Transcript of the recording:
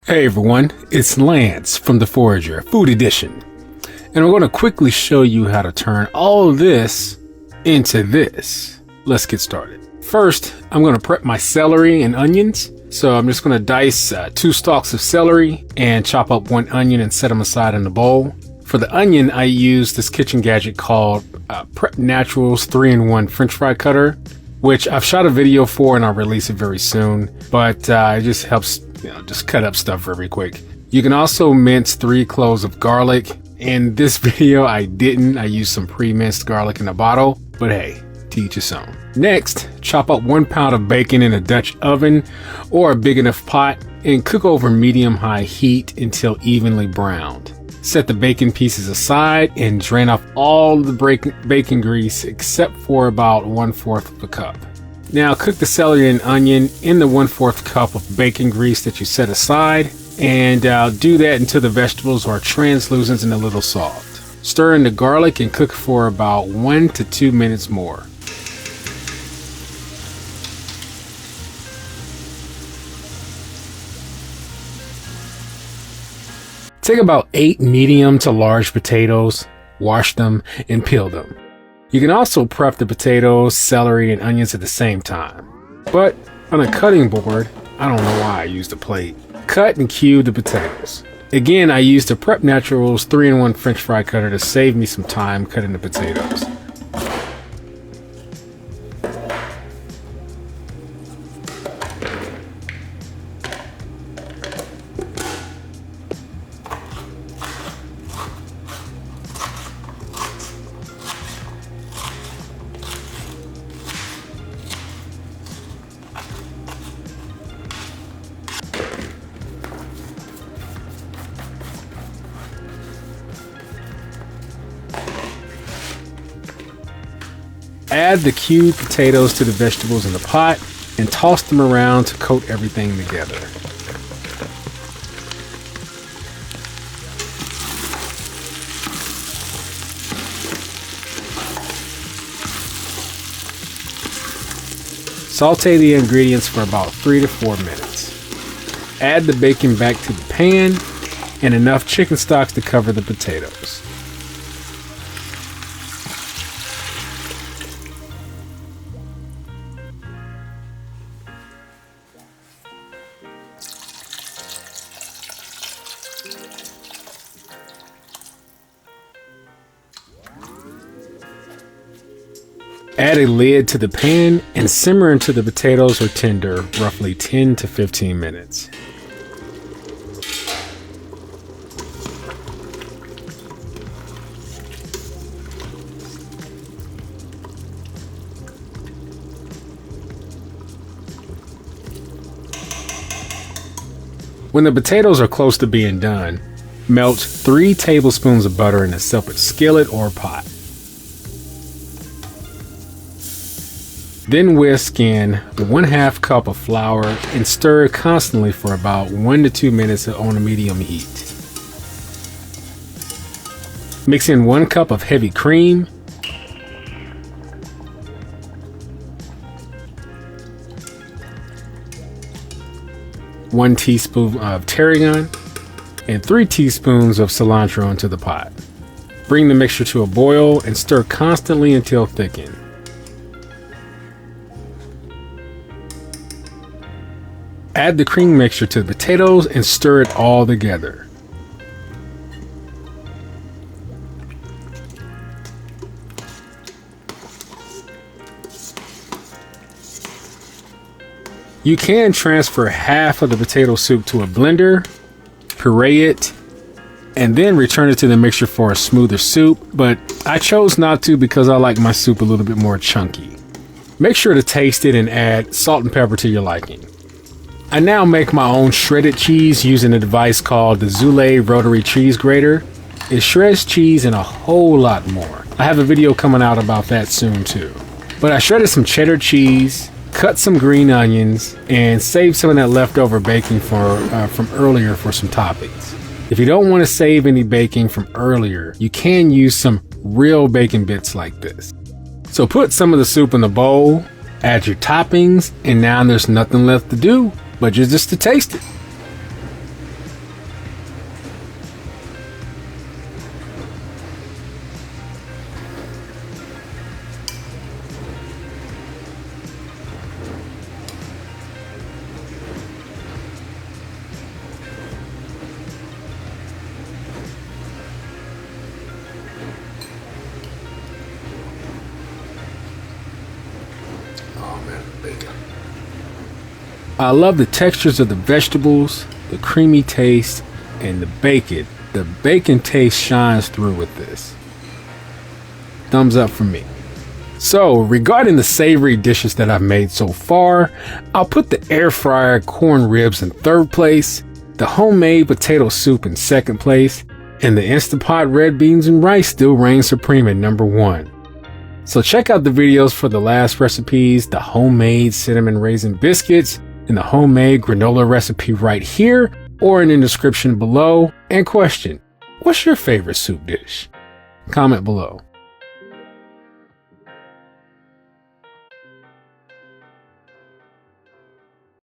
Hey everyone, it's Lance from the Foyager Food Edition, and I'm going to quickly show you how to turn all this into this. Let's get started. First, I'm going to prep my celery and onions. So I'm just going to dice 2 stalks of celery and chop up 1 onion and set them aside in the bowl. For the onion, I use this kitchen gadget called Prep Naturals 3-in-1 French fry cutter, which I've shot a video for and I'll release it very soon, but it just helps just cut up stuff very quick. You can also mince 3 cloves of garlic. In this video, I didn't. I used some pre-minced garlic in a bottle, but hey, to each his own. Next, chop up 1 pound of bacon in a Dutch oven or a big enough pot and cook over medium-high heat until evenly browned. Set the bacon pieces aside and drain off all the bacon grease except for about 1/4 of a cup. Now cook the celery and onion in the 1/4 cup of bacon grease that you set aside, and do that until the vegetables are translucent and a little soft. Stir in the garlic and cook for about 1 to 2 minutes more. Take about 8 medium to large potatoes, wash them, and peel them. You can also prep the potatoes, celery, and onions at the same time. But on a cutting board, I don't know why I used a plate. Cut and cube the potatoes. Again, I used the Prep Naturals 3-in-1 French fry cutter to save me some time cutting the potatoes. Add the cubed potatoes to the vegetables in the pot and toss them around to coat everything together. Saute the ingredients for about 3 to 4 minutes. Add the bacon back to the pan and enough chicken stock to cover the potatoes. Add a lid to the pan and simmer until the potatoes are tender, roughly 10 to 15 minutes. When the potatoes are close to being done, melt 3 tablespoons of butter in a separate skillet or pot. Then whisk in 1/2 cup of flour and stir constantly for about 1 to 2 minutes on a medium heat. Mix in 1 cup of heavy cream, one teaspoon of tarragon, and 3 teaspoons of cilantro into the pot. Bring the mixture to a boil and stir constantly until thickened. Add the cream mixture to the potatoes and stir it all together. You can transfer half of the potato soup to a blender, puree it, and then return it to the mixture for a smoother soup, but I chose not to because I like my soup a little bit more chunky. Make sure to taste it and add salt and pepper to your liking. I now make my own shredded cheese using a device called the Zule rotary cheese grater. It shreds cheese and a whole lot more. I have a video coming out about that soon too. But I shredded some cheddar cheese, cut some green onions, and saved some of that leftover bacon from earlier for some toppings. If you don't want to save any bacon from earlier, you can use some real bacon bits like this. So put some of the soup in the bowl, add your toppings, and now there's nothing left to do but just to taste it. I love the textures of the vegetables, the creamy taste, and the bacon. The bacon taste shines through with this. Thumbs up for me. So regarding the savory dishes that I've made so far, I'll put the air fryer corn ribs in third place, the homemade potato soup in second place, and the Instapot red beans and rice still reign supreme at number 1. So check out the videos for the last recipes, the homemade cinnamon raisin biscuits and the homemade granola recipe right here or in the description below. And question, what's your favorite soup dish? Comment below.